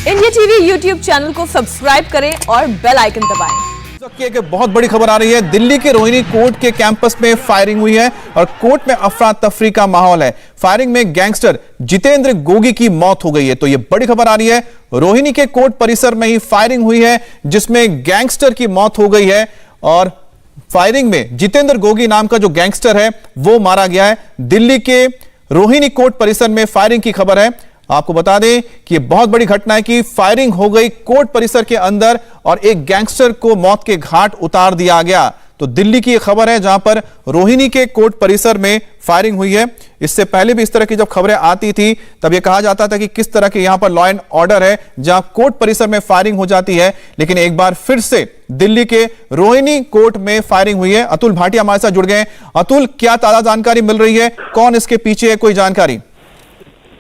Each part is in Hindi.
इंडिया टीवी यूट्यूब चैनल को सब्सक्राइब करें और बेल आइकन दबाएं। एक बहुत बड़ी खबर आ रही है। दिल्ली के रोहिणी कोर्ट के कैंपस में फायरिंग हुई है और कोर्ट में अफरा तफरी का माहौल है। फायरिंग में गैंगस्टर जितेंद्र गोगी की मौत हो गई है। तो यह बड़ी खबर आ रही है, रोहिणी के कोर्ट परिसर में ही फायरिंग हुई है जिसमें गैंगस्टर की मौत हो गई है और फायरिंग में जितेंद्र गोगी नाम का जो गैंगस्टर है वो मारा गया है। दिल्ली के रोहिणी कोर्ट परिसर में फायरिंग की खबर है। आपको बता दें कि यह बहुत बड़ी घटना है कि फायरिंग हो गई कोर्ट परिसर के अंदर और एक गैंगस्टर को मौत के घाट उतार दिया गया। तो दिल्ली की यह खबर है जहां पर रोहिणी के कोर्ट परिसर में फायरिंग हुई है। इससे पहले भी इस तरह की जब खबरें आती थी तब यह कहा जाता था कि किस तरह के यहां पर लॉ एंड ऑर्डर है जहां कोर्ट परिसर में फायरिंग हो जाती है, लेकिन एक बार फिर से दिल्ली के रोहिणी कोर्ट में फायरिंग हुई है। अतुल भाटिया हमारे साथ जुड़ गए हैं। अतुल, क्या ताजा जानकारी मिल रही है, कौन इसके पीछे है, कोई जानकारी?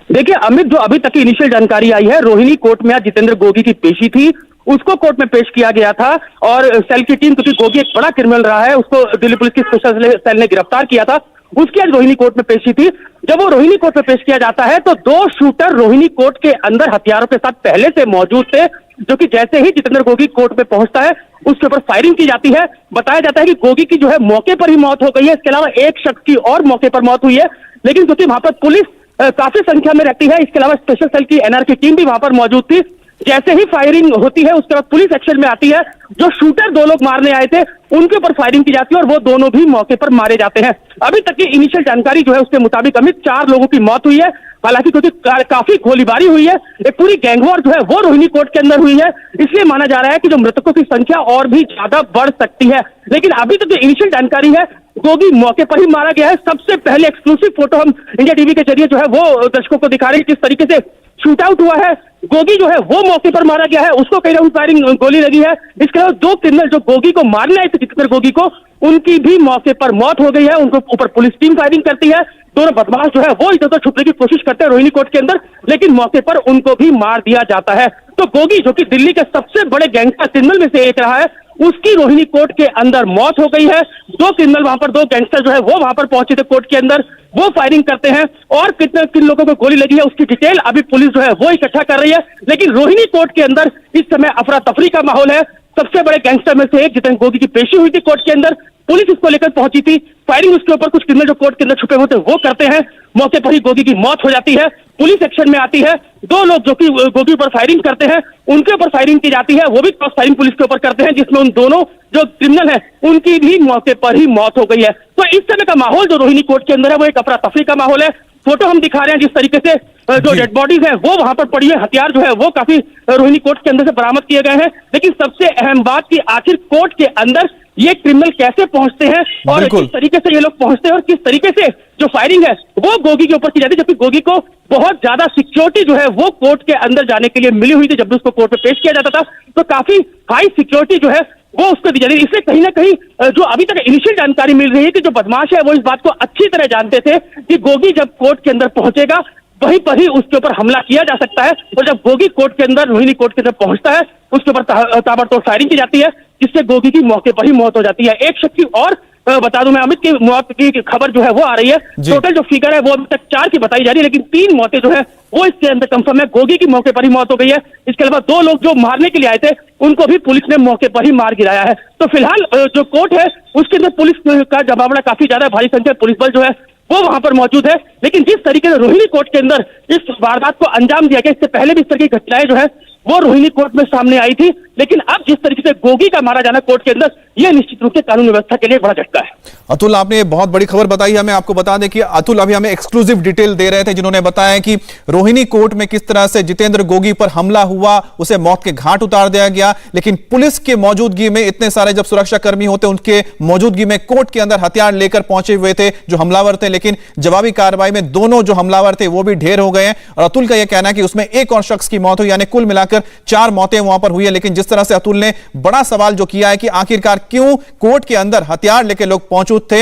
देखिए अमित, जो अभी तक की इनिशियल जानकारी आई है, रोहिणी कोर्ट में आज जितेंद्र गोगी की पेशी थी, उसको कोर्ट में पेश किया गया था और सेल की टीम, क्योंकि गोगी एक बड़ा क्रिमिनल रहा है, उसको दिल्ली पुलिस की स्पेशल सेल ने गिरफ्तार किया था, उसकी आज रोहिणी कोर्ट में पेशी थी। जब वो रोहिणी कोर्ट में पेश किया जाता है तो दो शूटर रोहिणी कोर्ट के अंदर हथियारों के साथ पहले से मौजूद थे, जो कि जैसे ही जितेंद्र गोगी कोर्ट में पहुंचता है उसके ऊपर फायरिंग की जाती है। बताया जाता है कि गोगी की जो है मौके पर ही मौत हो गई है। इसके अलावा एक शख्स की और मौके पर मौत हुई है, लेकिन क्योंकि वहां पर पुलिस काफी संख्या में रहती है, इसके अलावा स्पेशल सेल की एनआर की टीम भी वहां पर मौजूद थी। जैसे ही फायरिंग होती है उसके बाद पुलिस एक्शन में आती है। जो शूटर दो लोग मारने आए थे उनके ऊपर फायरिंग की जाती है और वो दोनों भी मौके पर मारे जाते हैं। अभी तक की इनिशियल जानकारी जो है उसके मुताबिक अमित 4 लोगों की मौत हुई है। हालांकि क्योंकि काफी गोलीबारी हुई है, एक पूरी गैंगवॉर जो है वो रोहिणी कोर्ट के अंदर हुई है, इसलिए माना जा रहा है कि जो मृतकों की संख्या और भी ज्यादा बढ़ सकती है। लेकिन अभी तक जो इनिशियल जानकारी है, गोगी मौके पर ही मारा गया है। सबसे पहले एक्सक्लूसिव फोटो हम इंडिया टीवी के जरिए जो है वो दर्शकों को दिखा रहे हैं, किस तरीके से शूट आउट हुआ है। गोगी जो है वो मौके पर मारा गया है, उसको कई राउंड फायरिंग गोली लगी है। इसके अलावा 2 क्रिमिनल जो गोगी को मारने आए थे, जितेंद्र गोगी को, उनकी भी मौके पर मौत हो गई है। उनको ऊपर पुलिस टीम फायरिंग करती है। दोनों बदमाश जो है वो इधर उधर छुपने की कोशिश करते हैं रोहिणी कोर्ट के अंदर, लेकिन मौके पर उनको भी मार दिया जाता है। तो गोगी, जो कि दिल्ली के सबसे बड़े गैंगस्टर क्रिमिनल में से एक रहा है, उसकी रोहिणी कोर्ट के अंदर मौत हो गई है। 2 क्रिमिनल वहां पर, 2 गैंगस्टर जो है वो वहां पर पहुंचे थे कोर्ट के अंदर, वो फायरिंग करते हैं और किन लोगों को गोली लगी है उसकी डिटेल अभी पुलिस जो है वो इकट्ठा कर रही है। लेकिन रोहिणी कोर्ट के अंदर इस समय अफरा तफरी का माहौल है। सबसे बड़े गैंगस्टर में से एक जितेंद्र गोगी की पेशी हुई थी कोर्ट के अंदर, पुलिस इसको लेकर पहुंची थी। फायरिंग उसके ऊपर कुछ क्रिमिनल जो कोर्ट के अंदर छुपे हुए थे वो करते हैं। मौके पर ही गोगी की मौत हो जाती है। पुलिस एक्शन में आती है। 2 लोग जो कि गोगी पर फायरिंग करते हैं उनके ऊपर फायरिंग की जाती है, वो भी क्रॉस फायरिंग पुलिस के ऊपर करते हैं, जिसमें उन दोनों जो क्रिमिनल है उनकी भी मौके पर ही मौत हो गई है। तो इस समय का माहौल जो रोहिणी कोर्ट के अंदर है वो एक अफरा तफरी का माहौल है। फोटो हम दिखा रहे हैं, जिस तरीके से जो डेड बॉडीज है वो वहां पर पड़ी है, हथियार जो है वो काफी रोहिणी कोर्ट के अंदर से बरामद किए गए हैं। लेकिन सबसे अहम बात कि आखिर कोर्ट के अंदर ये क्रिमिनल कैसे पहुंचते हैं और किस तरीके से ये लोग पहुंचते हैं और किस तरीके से जो फायरिंग है वो गोगी के ऊपर की जाती है, जबकि गोगी को बहुत ज्यादा सिक्योरिटी जो है वो कोर्ट के अंदर जाने के लिए मिली हुई थी। जब भी उसको कोर्ट में पेश किया जाता था तो काफी हाई सिक्योरिटी जो है वो उसको दी जाती है। इससे कहीं ना कहीं जो अभी तक इनिशियल जानकारी मिल रही है कि जो बदमाश है वो इस बात को अच्छी तरह जानते थे कि गोगी जब कोर्ट के अंदर पहुंचेगा वहीं पर ही उसके ऊपर हमला किया जा सकता है। और जब गोगी कोर्ट के अंदर, रोहिणी कोर्ट के अंदर पहुंचता है, उसके ऊपर ताबड़तोड़ फायरिंग की जाती है, जिससे गोगी की मौके पर ही मौत हो जाती है। एक शख्स की और बता दूं मैं अमित, की मौत की खबर जो है वो आ रही है। टोटल जो फिगर है वो अभी तक 4 की बताई जा रही है, लेकिन 3 मौतें जो है वो इसके अंदर कंफर्म है। गोगी की मौके पर ही मौत हो गई है। इसके अलावा 2 लोग जो मारने के लिए आए थे उनको भी पुलिस ने मौके पर ही मार गिराया है। तो फिलहाल जो कोर्ट है उसके अंदर पुलिस का जमावड़ा काफी ज्यादा, भारी संख्या पुलिस बल जो है वो वहां पर मौजूद है। लेकिन जिस तरीके से रोहिणी कोर्ट के अंदर इस वारदात को अंजाम दिया गया, इससे पहले भी इस तरह की घटनाएं जो है वो रोहिणी कोर्ट में सामने आई थी, लेकिन अब जिस तरीके से गोगी का मारा जाना कोर्ट के अंदर, यह निश्चित रूप से कानून व्यवस्था के लिए बड़ा झटका है। अतुल, आपने बहुत बड़ी खबर बताई हमें। आपको बता दें कि अतुल अभी हमें एक्सक्लूसिव डिटेल दे रहे थे, जिन्होंने बताया कि रोहिणी कोर्ट में किस तरह से जितेंद्र गोगी पर हमला हुआ, उसे मौत के घाट उतार दिया गया, लेकिन पुलिस के मौजूदगी में, इतने सारे जब सुरक्षा कर्मी होते उनके मौजूदगी में कोर्ट के अंदर हथियार लेकर पहुंचे हुए थे जो हमलावर थे, लेकिन जवाबी कार्रवाई में दोनों जो हमलावर थे वो भी ढेर हो गए हैं। और अतुल का यह कहना है कि उसमें एक और शख्स की मौत हुई, यानी कुल मिलाकर 4 मौतें वहां पर हुई है। लेकिन जिस तरह से अतुल ने बड़ा सवाल जो किया है कि आखिरकार क्यों कोर्ट के अंदर हथियार लेकर लोग मौजूद थे।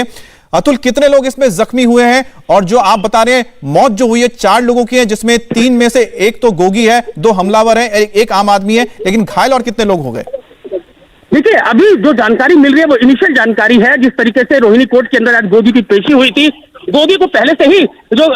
अतुल, कितने लोग इसमें जख्मी हुए हैं? और जो आप बता रहे हैं मौत जो हुई है 4 लोगों की है, जिसमें 3 में से एक तो गोगी है, 2 हमलावर हैं, एक आम आदमी है, लेकिन घायल और कितने लोग हो गए? देखिए अभी जो जानकारी मिल रही है वो इनिशियल जानकारी है। जिस तरीके से रोहिणी कोर्ट के अंदर आज गोगी की पेशी हुई थी, गोगी को पहले से ही जो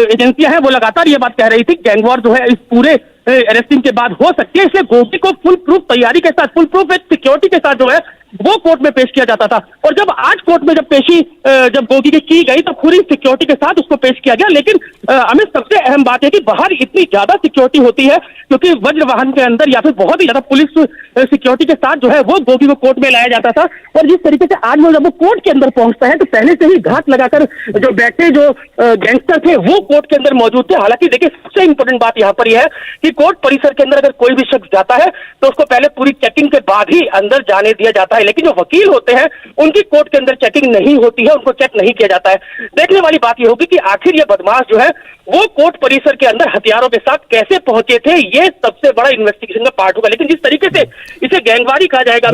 एजेंसियां हैं वो लगातार ये बात कह रही थी गैंगवॉर जो है इस पूरे अरेस्टिंग के बाद हो सकती है, इसलिए गोगी को फुल प्रूफ तैयारी के साथ, फुल प्रूफ एक सिक्योरिटी के साथ जो है वो कोर्ट में पेश किया जाता था। और जब आज कोर्ट में जब पेशी जब गोगी की गई तो पूरी सिक्योरिटी के साथ उसको पेश किया गया। लेकिन हमें सबसे अहम बात है कि बाहर इतनी ज्यादा सिक्योरिटी होती है क्योंकि वज्र वाहन के अंदर या फिर बहुत ही ज्यादा पुलिस सिक्योरिटी के साथ जो है वो गोगी को कोर्ट में लाया जाता था। और जिस तरीके से आज वो जब वो कोर्ट के अंदर पहुंचता है तो पहले से ही घात लगाकर जो बैठे जो गैंगस्टर थे वो कोर्ट के अंदर मौजूद थे। हालांकि देखिए सबसे इंपॉर्टेंट बात यहाँ पर यह है कि कोर्ट परिसर के अंदर अगर कोई भी शख्स जाता है तो उसको पहले पूरी चेकिंग के बाद ही अंदर जाने दिया जाता है, लेकिन जो वकील होते हैं उनकी कोर्ट के अंदर चेकिंग नहीं होती है, उनको चेक नहीं किया जाता है। देखने वाली बात यह होगी कि आखिर ये बदमाश जो है वो कोर्ट परिसर के अंदर हथियारों के साथ कैसे पहुंचे थे, ये सबसे बड़ा इन्वेस्टिगेशन का पार्ट होगा। लेकिन जिस तरीके से इसे गैंगवारी कहा जाएगा,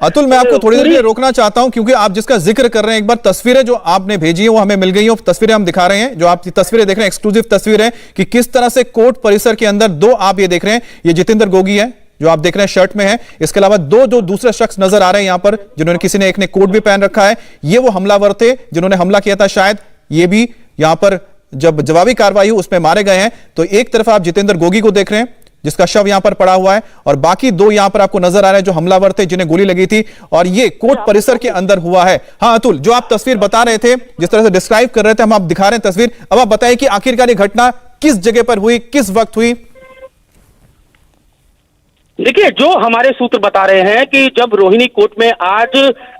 अतुल मैं आपको थोड़ी देर के लिए रोकना चाहता हूं क्योंकि आप जिसका जिक्र कर रहे हैं, एक बार तस्वीरें जो आपने भेजी है वो हमें मिल गई है, तस्वीरें हम दिखा रहे हैं, जो आप तस्वीरें देख रहे हैं एक्सक्लूसिव तस्वीर है कि किस तरह से कोर्ट परिसर के अंदर दो, आप ये देख रहे हैं, ये जितेंद्र गोगी है जो आप देख रहे हैं शर्ट में है, इसके अलावा दो जो दूसरे शख्स नजर आ रहे हैं यहां पर, जिन्होंने किसी ने एक ने कोट भी पहन रखा है, ये वो हमलावर थे जिन्होंने हमला किया था, शायद ये भी यहां पर जब जवाबी कार्रवाई हुई उसमें मारे गए हैं। तो एक तरफ आप जितेंद्र गोगी को देख रहे हैं जिसका शव यहां पर पड़ा हुआ है और बाकी दो यहां पर आपको नजर आ रहे हैं जो हमलावर थे जिन्हें गोली लगी थी और ये कोर्ट परिसर के अंदर हुआ है। हाँ अतुल, जो आप तस्वीर बता रहे थे, जिस तरह से डिस्क्राइब कर रहे थे, हम आप दिखा रहे हैं तस्वीर, अब आप बताइए कि आखिरकार ये घटना किस जगह पर हुई, किस वक्त हुई? देखिए जो हमारे सूत्र बता रहे हैं कि जब रोहिणी कोर्ट में आज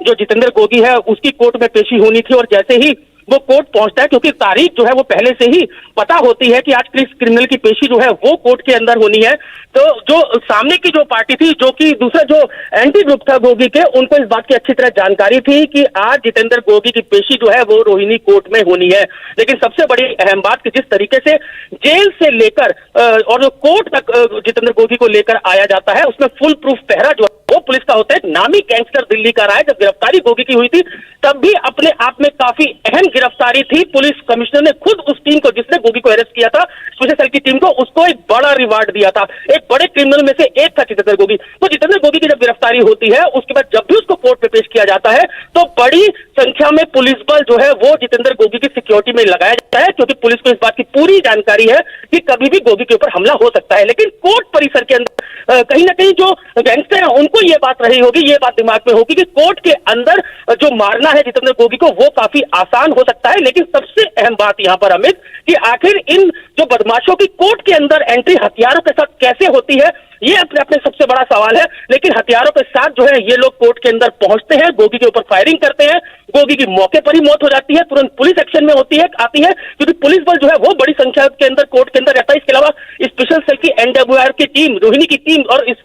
जो जितेंद्र गोगी है उसकी कोर्ट में पेशी होनी थी और जैसे ही वो कोर्ट पहुंचता है, क्योंकि तारीख जो है वो पहले से ही पता होती है कि आज किस क्रिमिनल की पेशी जो है वो कोर्ट के अंदर होनी है, तो जो सामने की जो पार्टी थी, जो कि दूसरा जो एंटी ग्रुप था गोगी के, उनको इस बात की अच्छी तरह जानकारी थी कि आज जितेंद्र गोगी की पेशी जो है वो रोहिणी कोर्ट में होनी है। लेकिन सबसे बड़ी अहम बात कि जिस तरीके से जेल से लेकर और जो कोर्ट तक जितेंद्र गोगी को लेकर आया जाता है उसमें फुल प्रूफ पहरा जो वो पुलिस का होता है। नामी गैंगस्टर दिल्ली का रहा है। जब गिरफ्तारी गोगी की हुई थी तब भी अपने आप में काफी अहम गिरफ्तारी थी। पुलिस कमिश्नर ने खुद उस टीम को जिसने गोगी को अरेस्ट किया था, स्पेशल सेल की टीम को, उसको एक बड़ा रिवार्ड दिया था। एक बड़े क्रिमिनल में से एक था जितेंद्र गोगी। तो जितेंद्र गोगी की जब गिरफ्तारी होती है उसके बाद जब भी उसको कोर्ट में पेश किया जाता है तो बड़ी संख्या में पुलिस बल जो है वो जितेंद्र गोगी की सिक्योरिटी में लगाया जाता है, क्योंकि पुलिस को इस बात की पूरी जानकारी है कि कभी भी गोगी के ऊपर हमला हो सकता है। लेकिन कोर्ट परिसर के अंदर कहीं ना कहीं जो गैंगस्टर है उनको ये बात रही होगी, ये बात दिमाग में होगी कि कोर्ट के अंदर जो मारना है जितेंद्र गोगी को वो काफी आसान हो सकता है। लेकिन सबसे अहम बात यहां पर अमित कि आखिर इन जो बदमाशों की कोर्ट के अंदर एंट्री हथियारों के साथ कैसे होती है, ये अपने अपने सबसे बड़ा सवाल है। लेकिन हथियारों के साथ जो है ये लोग कोर्ट के अंदर पहुंचते हैं, गोगी के ऊपर फायरिंग करते हैं, गोगी की मौके पर ही मौत हो जाती है, तुरंत पुलिस एक्शन में आती है क्योंकि पुलिस बल जो है वो बड़ी संख्या के अंदर कोर्ट के अंदर रहता है। इसके अलावा स्पेशल सेल की एनडब्ल्यूआर की टीम, रोहिणी की टीम और इस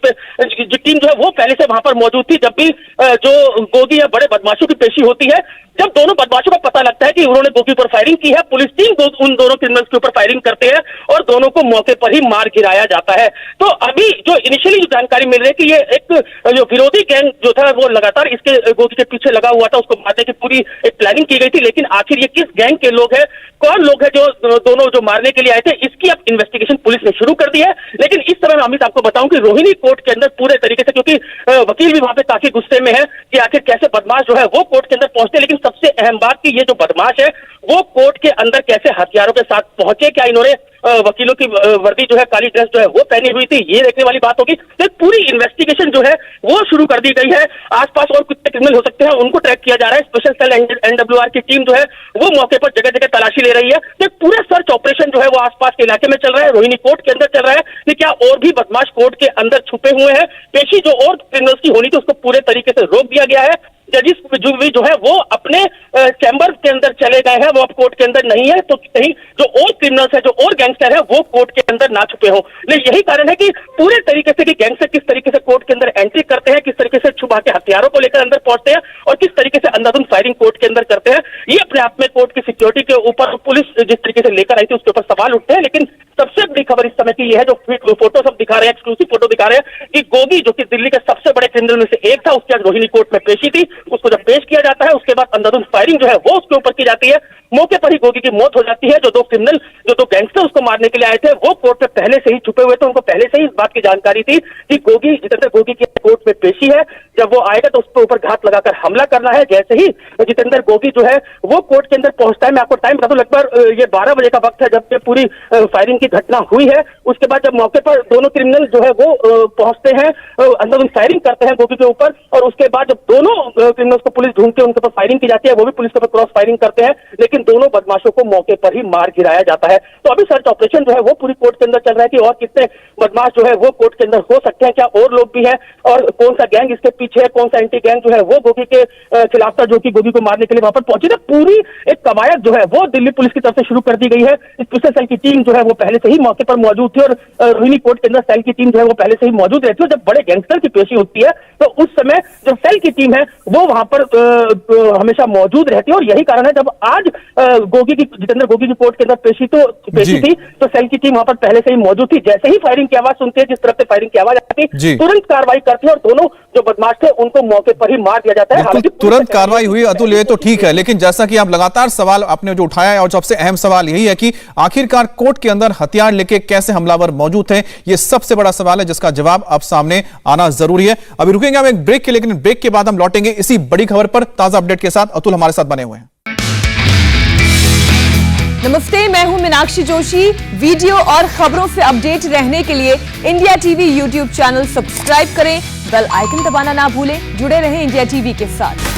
जो टीम जो है वो पहले से वहां पर मौजूद थी। जब भी जो गोगी या बड़े बदमाशों की पेशी होती है, जब दोनों बदमाशों को पता लगता है कि उन्होंने गोगी पर फायरिंग की है, पुलिस टीम उन दोनों क्रिमिनल्स के ऊपर फायरिंग करते हैं और दोनों को मौके पर ही मार गिराया जाता है। तो अभी जो इनिशियली जो जानकारी मिल रही है कि ये एक जो विरोधी गैंग जो था वो लगातार इसके गोगी के पीछे लगा हुआ था, उसको मारने की पूरी एक प्लानिंग की गई थी। लेकिन आखिर ये किस गैंग के लोग हैं, कौन लोग हैं जो दोनों जो मारने के लिए आए थे, इसकी अब इन्वेस्टिगेशन पुलिस ने शुरू कर दी है। लेकिन इस समय मैं अमित आपको बताऊं कि रोहिणी कोर्ट के अंदर पूरे तरीके से, क्योंकि वकील भी वहां पे काफी गुस्से में है कि आखिर कैसे बदमाश जो है वो कोर्ट के अंदर पहुंचते हैं। लेकिन सबसे अहम बात कि ये जो बदमाश है वो कोर्ट के अंदर कैसे हथियारों के साथ पहुंचे, क्या इन्होंने वकीलों की वर्दी जो है, काली ड्रेस जो है वो पहनी हुई थी, ये देखने वाली बात होगी। तो पूरी इन्वेस्टिगेशन जो है वो शुरू कर दी गई है। आसपास और कितने क्रिमिनल हो सकते हैं उनको ट्रैक किया जा रहा है। स्पेशल सेल एनडब्ल्यूआर की टीम जो है वो मौके पर जगह जगह तलाशी ले रही है। तो पूरा सर्च ऑपरेशन जो है वो आसपास के इलाके में चल रहा है, रोहिणी कोर्ट के अंदर चल रहा है कि क्या और भी बदमाश कोर्ट के अंदर छुपे हुए हैं। पेशी जो और क्रिमिनल्स की होनी थी उसको पूरे तरीके से रोक दिया गया है। जजिस जो है वो अपने चैम्बर के अंदर चले गए हैं, वो अब कोर्ट के अंदर नहीं है, तो कहीं जो और क्रिमिनल्स है, जो और गैंगस्टर है वो कोर्ट के अंदर ना छुपे हो। लेकिन यही कारण है कि पूरे तरीके से कि गैंगस्टर किस तरीके से कोर्ट के अंदर एंट्री करते हैं, किस तरीके से छुपा के हथियारों को लेकर अंदर पहुंचते हैं और किस तरीके से अंधाधुंध फायरिंग कोर्ट के अंदर करते हैं, ये अपने आप में कोर्ट की सिक्योरिटी के ऊपर पुलिस जिस तरीके से लेकर आई थी उसके ऊपर सवाल उठते हैं। लेकिन सबसे बड़ी खबर इस समय की यह है, जो फोटो सब दिखा रहे हैं, एक्सक्लूसिव फोटो दिखा रहे हैं कि गोगी जो कि दिल्ली के सबसे बड़े क्रिमिनल में से एक था, उसकी आज रोहिणी कोर्ट में पेशी थी उसको जब पेश किया जाता है उसके बाद अंधाधुंध फायरिंग जो है वो उसके ऊपर की जाती है। मौके पर ही गोगी की मौत हो जाती है। जो दो गैंगस्टर उसको मारने के लिए आए थे वो कोर्ट में पहले से ही छुपे हुए थे, उनको पहले से ही इस बात की जानकारी थी कि जितेंद्र गोगी की कोर्ट में पेशी है, जब वो आएगा तो उसके ऊपर घात लगाकर हमला करना है। जैसे ही जितेंद्र गोगी जो है वो कोर्ट के अंदर पहुंचता है, मैं आपको टाइम बता दूं, लगभग ये 12 बजे का वक्त है जब ये पूरी फायरिंग की घटना हुई है। उसके बाद जब मौके पर दोनों क्रिमिनल जो है वो पहुंचते हैं, अंदर फायरिंग करते हैं गोगी के ऊपर, और उसके बाद जब दोनों क्रिमिनल्स को पुलिस ढूंढ के उनके ऊपर फायरिंग की जाती है, वो भी पुलिस के ऊपर क्रॉस फायरिंग करते हैं, लेकिन दोनों बदमाशों को मौके पर ही मार गिराया जाता है। तो अभी सर्च ऑपरेशन जो है वो पूरी कोर्ट के अंदर चल रहा है कि और कितने बदमाश जो है वो कोर्ट के अंदर हो सकते हैं, क्या और लोग भी हैं, और कौन सा गैंग इसके पीछे है, कौन सा एंटी गैंग जो है वो गोगी के खिलाफ था, जो कि गोगी को मारने के लिए वहां पर पहुंची था। पूरी एक कवायद जो है वो दिल्ली पुलिस की तरफ से शुरू कर दी गई है। स्पेशल सेल की टीम जो है वो पहले से ही मौके पर मौजूद थी, और रोहिणी कोर्ट के अंदर सेल की टीम जो है वो पहले से ही मौजूद रहती है। जब बड़े गैंगस्टर की पेशी होती है तो उस समय जो सेल की टीम है वो वहां पर हमेशा मौजूद रहती है, और यही कारण है जब आज जितेंद्र गोगी की कोर्ट के अंदर पेशी थी तो सेल की टीम वहां पर पहले से ही मौजूद थी। जैसे ही फायरिंग की आवाज सुनती है, जिस तरफ से फायरिंग की आवाज आती है, तुरंत कार्रवाई करती है और दोनों जो बदमाश थे उनको मौके पर ही मार दिया जाता है। बिल्कुल तुरंत कार्रवाई हुई अतुल, ये तो ठीक है, लेकिन जैसा कि आप लगातार सवाल आपने जो उठाया है और सबसे अहम सवाल यही है कि आखिरकार कोर्ट के अंदर हथियार लेके कैसे हमलावर मौजूद थे, ये सबसे बड़ा सवाल है जिसका जवाब अब सामने आना जरूरी है। अभी रुकेंगे हम एक ब्रेक के, लेकिन ब्रेक के बाद हम लौटेंगे इसी बड़ी खबर पर ताजा अपडेट के साथ। अतुल हमारे साथ बने हुए हैं। नमस्ते, मैं हूं मीनाक्षी जोशी। वीडियो और खबरों से अपडेट रहने के लिए India TV YouTube channel subscribe करें, बेल आइकन दबाना ना भूलें। जुड़े रहें इंडिया टीवी के साथ।